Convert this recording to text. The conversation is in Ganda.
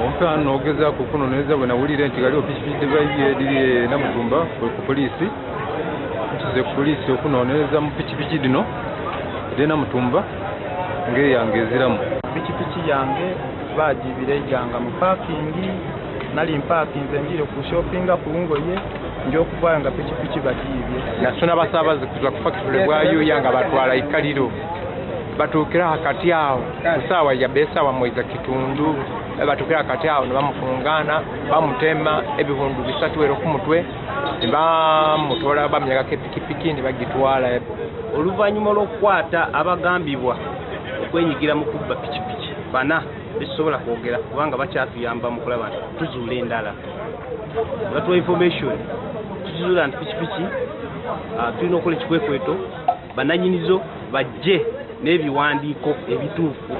Ompano nogezaako okunoonyereza bwe nawulira nti waliwo ppikipiki eriri Namutumba ku poliisi. Ntuze ku poliisi okunoonyereza mu ppikipiki dino eri Namutumba ng'eyange eziramu. Pikipiki yange baagibira Iganga mu paakingi, nali mpaakinze njire ku shoppinga ku ngoye njokuvayo nga pikipiki bagiibye. Nasona basaabaze kuza ku fakitule bwayo yanga batwala ikaliro. Batuukira hakati awo kusaawa ya besa wa mweza kitundu batuukira hakati awo ne bamufungana bamutema ebihundu bisatu ero ku mutwe ne bamutwala bamyagako ppikipiki ne bagitwala. Oluvannyuma lw'okukwata abagambibwa okwenyigira mu kubba ppikipiki bana tetusobola kwogera kubanga bakyatuyamba mu kulaba nti tuzuula endala. Batuwa information tuzuula nti ppikipiki tulina okukola ekikwekweto bananyinizo bajje n'ebiwandiiko ebituufu.